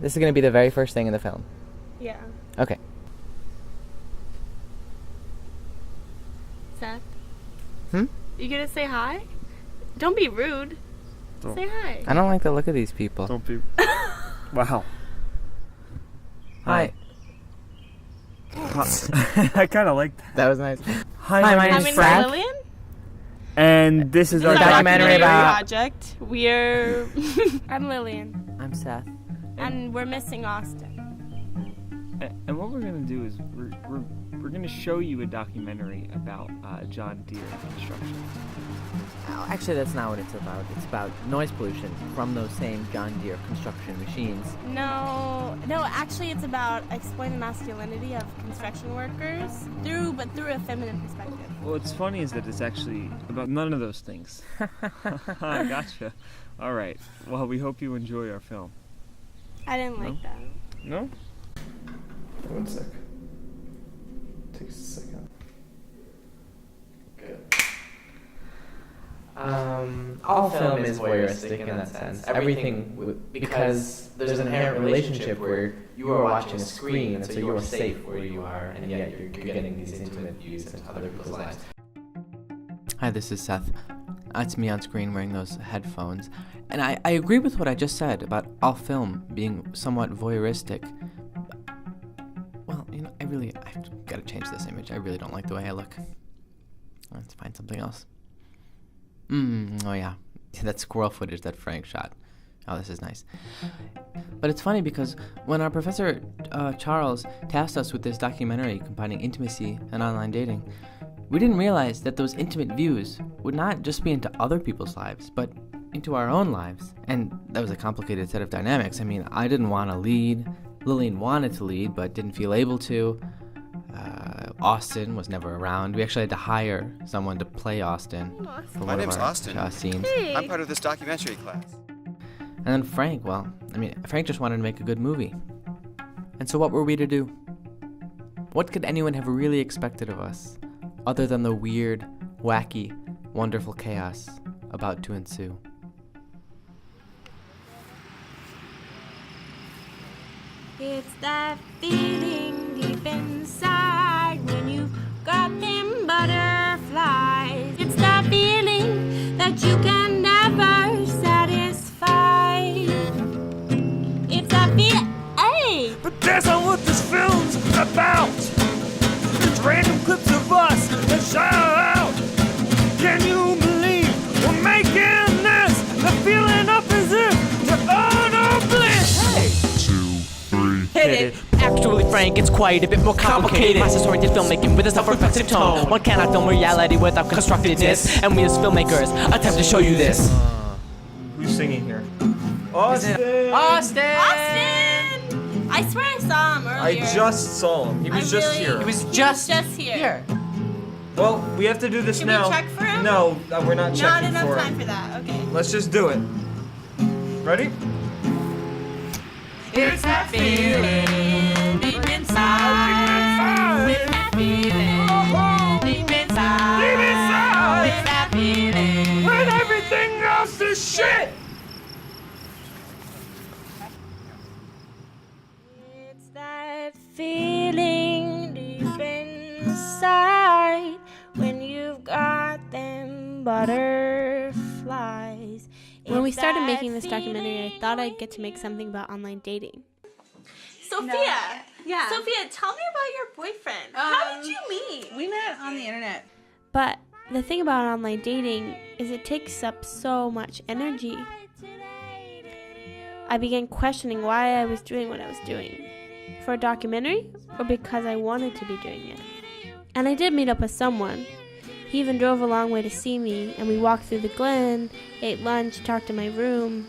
This is going to be the very first thing in the film. Yeah. Okay. Seth? Hmm? You gonna say hi? Don't be rude. Say hi. I don't like the look of these people. Don't be... Wow. Hi. I kind of like that. That was nice. Hi, my name is Frank. Lillian? And this is our documentary about... project. We're... I'm Lillian. I'm Seth. And we're missing Austin. And what we're going to do is we're going to show you a documentary about John Deere construction. Oh, actually, that's not what it's about. It's about noise pollution from those same John Deere construction machines. No, actually it's about exploiting the masculinity of construction workers through a feminine perspective. What's funny is that it's actually about none of those things. Gotcha. All right. Well, we hope you enjoy our film. I didn't like that. No? 1 sec. Takes a second. Good. All film is voyeuristic in that sense. Everything, because there's an inherent relationship where you are watching a screen, and so you are safe where you are, and yet you're getting these intimate views into other people's lives. Hi, this is Seth. It's me on screen wearing those headphones. And I agree with what I just said about all film being somewhat voyeuristic. Well, I've got to change this image. I really don't like the way I look. Let's find something else. Oh yeah, that squirrel footage that Frank shot. Oh, this is nice. But it's funny because when our professor, Charles, tasked us with this documentary combining intimacy and online dating, we didn't realize that those intimate views would not just be into other people's lives, but into our own lives. And that was a complicated set of dynamics. I mean, I didn't want to lead. Lillian wanted to lead, but didn't feel able to. Austin was never around. We actually had to hire someone to play Austin. For My name's Austin. Scenes. Hey. I'm part of this documentary class. And then Frank, Frank just wanted to make a good movie. And so what were we to do? What could anyone have really expected of us, other than the weird, wacky, wonderful chaos about to ensue? It's that feeling deep inside when you've got them butterflies. It's that feeling that you can never satisfy. It's that feeling. Hey! But that's not what this film's about. There's random clips of us that shout out. Can you believe we're making this? The feeling up as if to utter bliss. Hey! Hit it. Actually, Frank, it's quite a bit more complicated. Process-oriented filmmaking with a self-reflexive tone. One cannot film reality without constructedness, and we as filmmakers attempt to show you this. Who's singing here? Austin! Austin! Austin! I swear I saw him earlier. I just saw him. He was just here. He was just here. Well, we have to do this Should now. we check for him? No, we're not checking Not enough for time him. for that. Okay. Let's just do it. Ready? It's that feeling deep inside. It's that feeling deep inside. Deep inside. It's that feeling. When everything else is shit! It's that feeling deep inside when you've got them butterflies. When we started making this documentary, I thought I'd get to make something about online dating. Sophia! Yeah. Sophia, tell me about your boyfriend. How did you meet? We met on the internet. But the thing about online dating is it takes up so much energy. I began questioning why I was doing what I was doing. For a documentary, or because I wanted to be doing it. And I did meet up with someone. He even drove a long way to see me, and we walked through the Glen, ate lunch, talked in my room.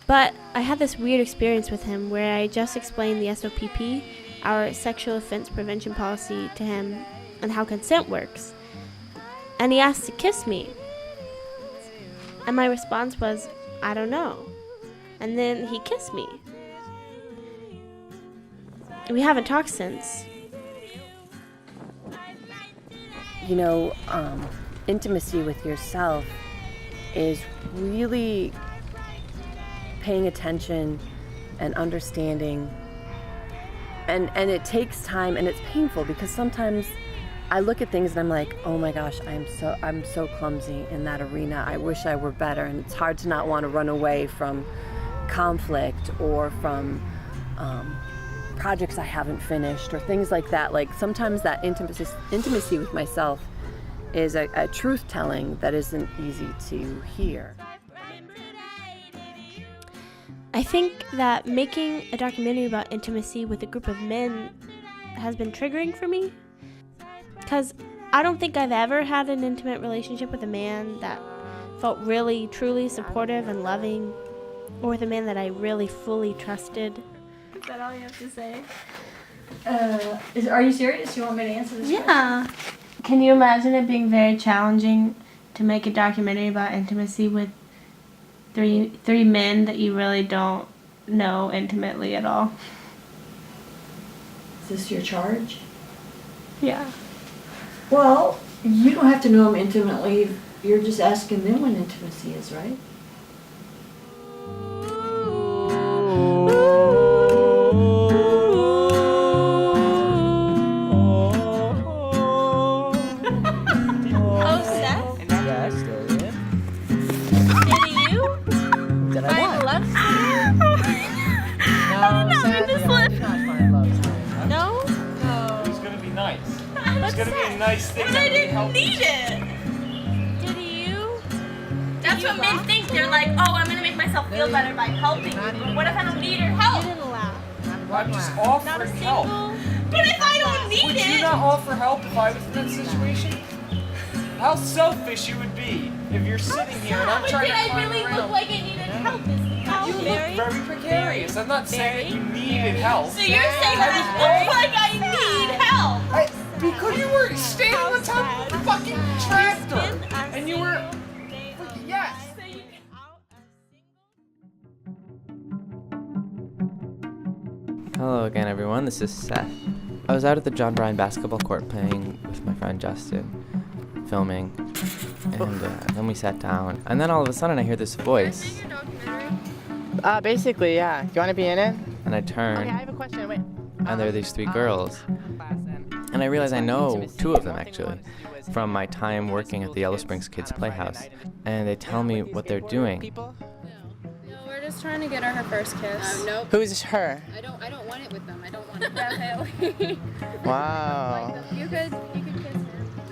But I had this weird experience with him where I just explained the SOPP, our sexual offense prevention policy, to him and how consent works. And he asked to kiss me. And my response was, I don't know. And then he kissed me. We haven't talked since. You know, intimacy with yourself is really paying attention and understanding. And it takes time, and it's painful because sometimes I look at things and I'm like, oh my gosh, I'm so clumsy in that arena. I wish I were better. And it's hard to not want to run away from conflict or from projects I haven't finished or things like that. Like sometimes that intimacy with myself is a truth telling that isn't easy to hear. I think that making a documentary about intimacy with a group of men has been triggering for me, because I don't think I've ever had an intimate relationship with a man that felt really, truly supportive and loving, or with a man that I really fully trusted. Is that all you have to say? Are you serious? You want me to answer this? Yeah. Can you imagine it being very challenging to make a documentary about intimacy with three men that you really don't know intimately at all? Is this your charge? Yeah. Well, you don't have to know them intimately. You're just asking them what intimacy is, right? Oh, Seth? Yes, Dorian. Did you Did I find what? love story? No, not mean to slip. Not find love story. No? It's gonna be nice. It's gonna be a nice thing. But I didn't need it. Did you? That's what men think. They're like, oh, I'm gonna make myself feel better by helping you. But what if I don't need her You help? didn't laugh. I'm just Not a offering help. single. But if I don't need Would you it, not offer help if I was in that situation? How selfish you would be if you're sitting here and I'm but trying did to I climb really around. look like I needed help? Is how You look very. very precarious. I'm not saying that you needed help. So you're saying that I look like I need help? Because you were standing on top of the fucking tractor and you were. Yes. Hello again, everyone. This is Seth. I was out at the John Bryan basketball court playing with my friend Justin, filming, and then we sat down. And then all of a sudden, I hear this voice, Basically, yeah. Do you want to be in it? and I Okay, I turn, have a question. Wait. and there are these three girls. And I realize I know two of them, actually, from my time working at the Yellow Springs Kids Playhouse. And they tell me what they're doing. No, we're just trying to get her first kiss. Nope. Who's her? I don't want it with them. I don't want it. Yeah, okay. Wow. You could kiss him.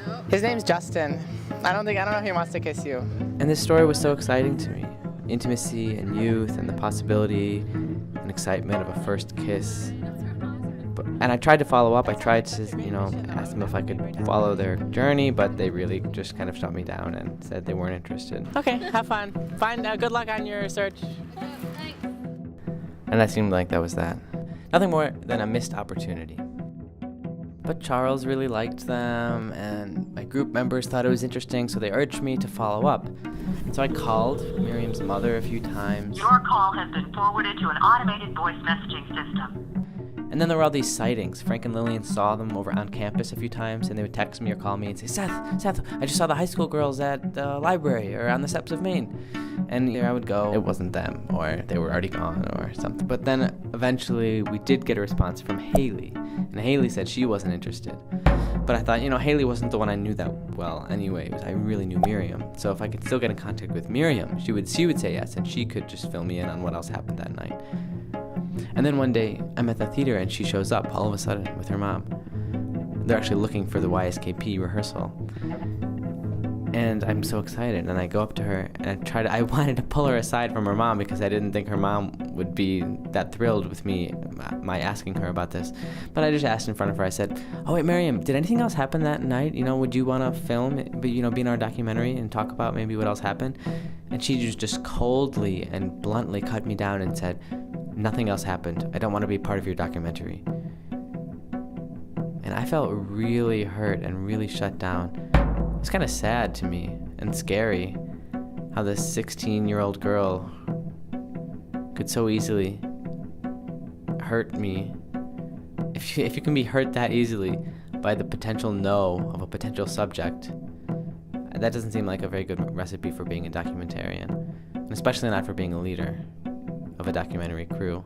Nope. His name's Justin. I don't know if he wants to kiss you. And this story was so exciting to me. Intimacy and youth and the possibility and excitement of a first kiss. And I tried to follow up. I tried to, ask them if I could follow their journey, but they really just kind of shut me down and said they weren't interested. Okay, have fun. Good luck on your search. And that seemed like that was that. Nothing more than a missed opportunity. But Charles really liked them, and my group members thought it was interesting, so they urged me to follow up. And so I called Miriam's mother a few times. Your call has been forwarded to an automated voice messaging system. And then there were all these sightings. Frank and Lillian saw them over on campus a few times, and they would text me or call me and say, Seth, I just saw the high school girls at the library or on the steps of Maine. And here I would go, it wasn't them, or they were already gone or something. But then eventually we did get a response from Haley, and Haley said she wasn't interested. But I thought, Haley wasn't the one I knew that well anyway. I really knew Miriam. So if I could still get in contact with Miriam, she would say yes, and she could just fill me in on what else happened that night. And then one day, I'm at the theater and she shows up all of a sudden with her mom. They're actually looking for the YSKP rehearsal. And I'm so excited, and I go up to her and I wanted to pull her aside from her mom because I didn't think her mom would be that thrilled with my asking her about this. But I just asked in front of her, I said, oh wait, Miriam, did anything else happen that night? Would you want to film, be in our documentary and talk about maybe what else happened? And she just coldly and bluntly cut me down and said, nothing else happened. I don't want to be part of your documentary. And I felt really hurt and really shut down. It's kind of sad to me and scary how this 16-year-old girl could so easily hurt me. If you can be hurt that easily by the potential no of a potential subject, that doesn't seem like a very good recipe for being a documentarian, and especially not for being a leader of a documentary crew.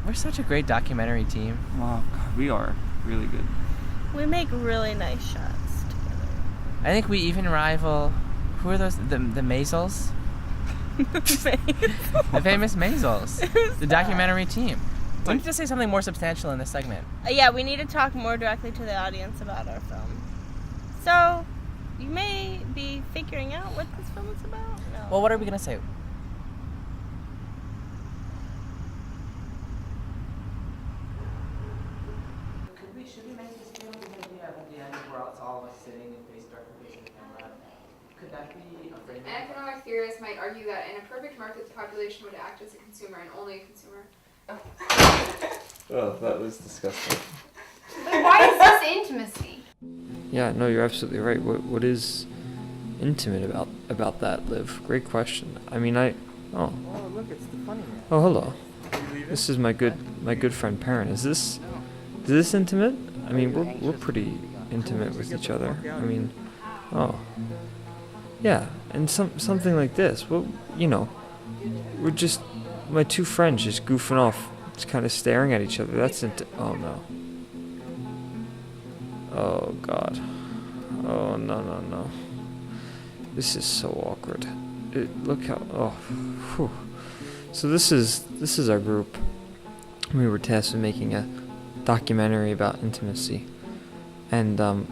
We're such a great documentary team. Wow, God, we are really good. We make really nice shots together. I think we even rival. Who are those? The Maisels? The famous Maisels. The documentary team. We need to say something more substantial in this segment. Yeah, we need to talk more directly to the audience about our film. So, you may be figuring out what this film is about. No. Well, what are we going to say? Should we make this film a good idea at the end where it's all of us sitting and face directly facing the camera? Could that be a framework? Economic theorists might argue that in a perfect market, the population would act as a consumer and only a consumer. Oh, that was disgusting. But why is this intimacy? Yeah, no, you're absolutely right. What is intimate about that, Liv? Great question. I mean, Oh, look, it's the funny man. Oh, hello. This is my good friend Perrin. Is this intimate? I mean, we're pretty intimate with each other. I mean, oh, yeah, and something like this. Well, you know, we're just my two friends just goofing off, just kind of staring at each other. That's oh no. Oh God. Oh no. This is so awkward. Look how. Oh. Whew. So this is our group. We were tasked with making a documentary about intimacy, and I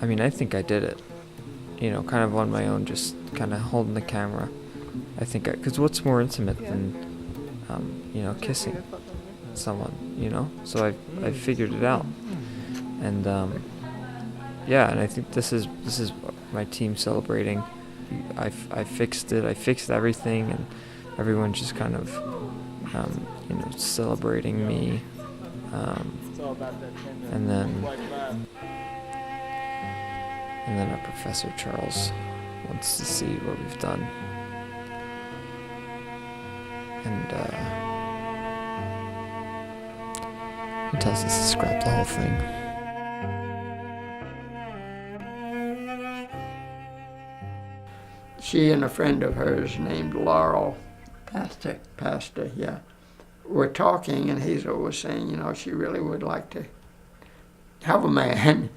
mean, I think I did it. You know, kind of on my own, just kind of holding the camera. I think because what's more intimate than you know, kissing someone, you know? So I figured it out, and yeah, and I think this is my team celebrating. I fixed it. I fixed everything, and everyone's just kind of you know, celebrating me. And then our Professor Charles wants to see what we've done. And he tells us to scrap the whole thing. She and a friend of hers named Laurel Pastor, yeah, were talking, and Hazel was saying, you know, she really would like to have a man,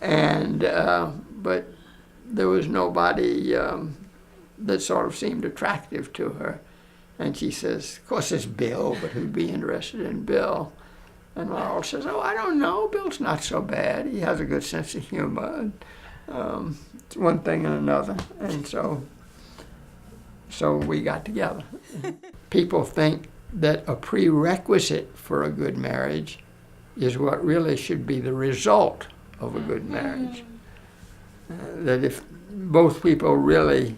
and but there was nobody that sort of seemed attractive to her. And she says, of course it's Bill, but who'd be interested in Bill? And Laurel says, oh, I don't know, Bill's not so bad. He has a good sense of humor. It's one thing and another. And so we got together. People think that a prerequisite for a good marriage is what really should be the result of a good marriage. That if both people really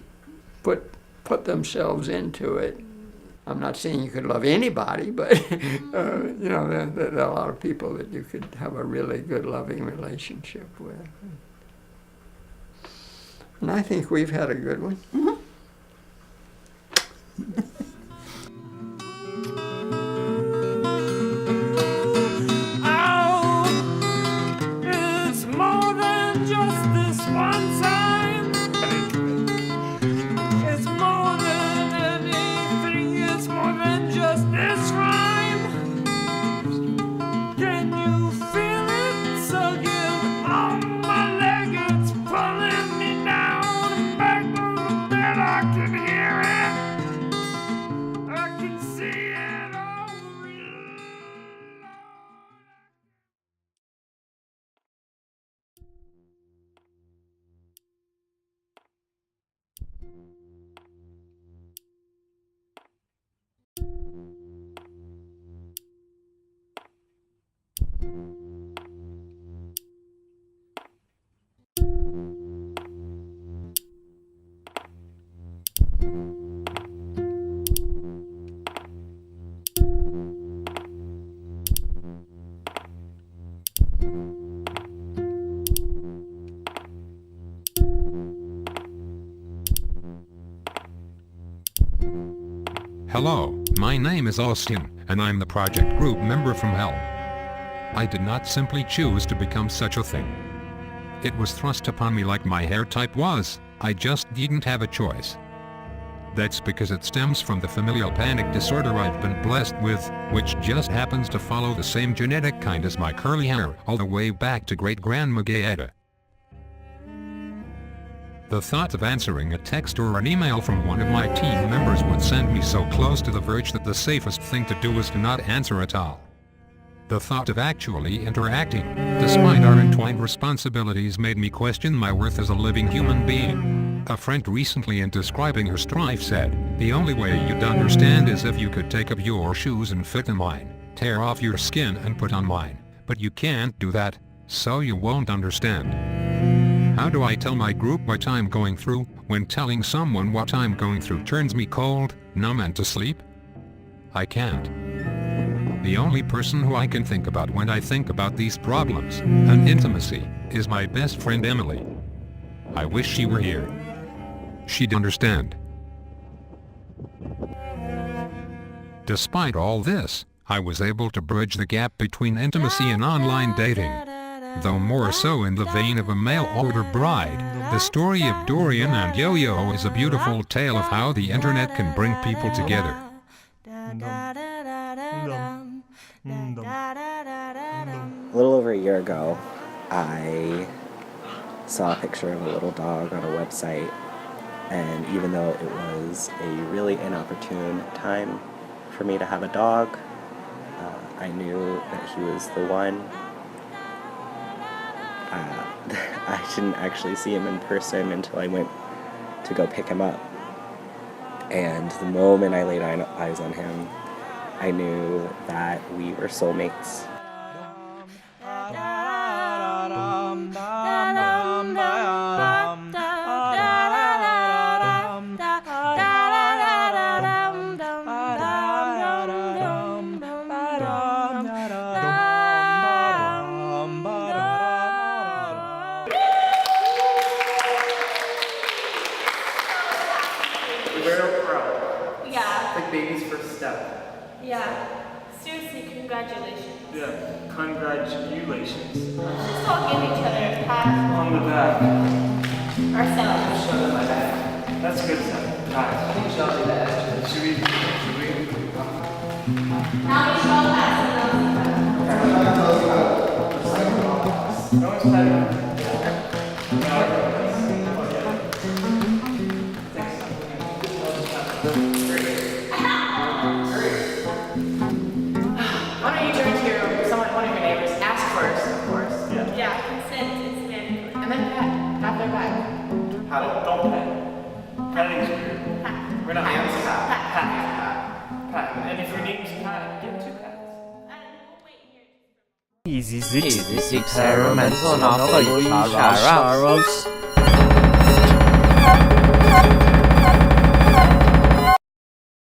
put themselves into it, I'm not saying you could love anybody, but you know, there are a lot of people that you could have a really good loving relationship with. And I think we've had a good one. Mm-hmm. It's more than just this one time. It's more than anything. It's more than just this rhyme. Can you feel it tugging on my leg? It's pulling me down. Back to the bed, I can hear it. I can see it all. Hello, my name is Austin, and I'm the project group member from hell. I did not simply choose to become such a thing. It was thrust upon me like my hair type was. I just didn't have a choice. That's because it stems from the familial panic disorder I've been blessed with, which just happens to follow the same genetic kind as my curly hair all the way back to great-grandma Gaeta. The thought of answering a text or an email from one of my team members would send me so close to the verge that the safest thing to do is to not answer at all. The thought of actually interacting, despite our entwined responsibilities, made me question my worth as a living human being. A friend recently, in describing her strife, said, "The only way you'd understand is if you could take up your shoes and fit in mine, tear off your skin and put on mine. But you can't do that, so you won't understand." How do I tell my group what I'm going through, when telling someone what I'm going through turns me cold, numb and to sleep? I can't. The only person who I can think about when I think about these problems and intimacy is my best friend Emily. I wish she were here. She'd understand. Despite all this, I was able to bridge the gap between intimacy and online dating. Though more so in the vein of a mail-order bride, the story of Dorian and Yo-Yo is a beautiful tale of how the internet can bring people together. A little over a year ago, I saw a picture of a little dog on a website, and even though it was a really inopportune time for me to have a dog, I knew that he was the one. I didn't actually see him in person until I went to go pick him up. And the moment I laid eyes on him, I knew that we were soulmates. Baby's first step. Yeah. Seriously, congratulations. Yeah, congratulations. Let's just all give each other a pat. On the back. Ourselves. Show them my back. That's good stuff. Guys. I think I'll do that. Should we? Now we should all pass it on. No one's patting. Don't pet. Petting's weird. We're not hands. Pat. And if your name's Pat, get 2 pats. Easy experimental novel,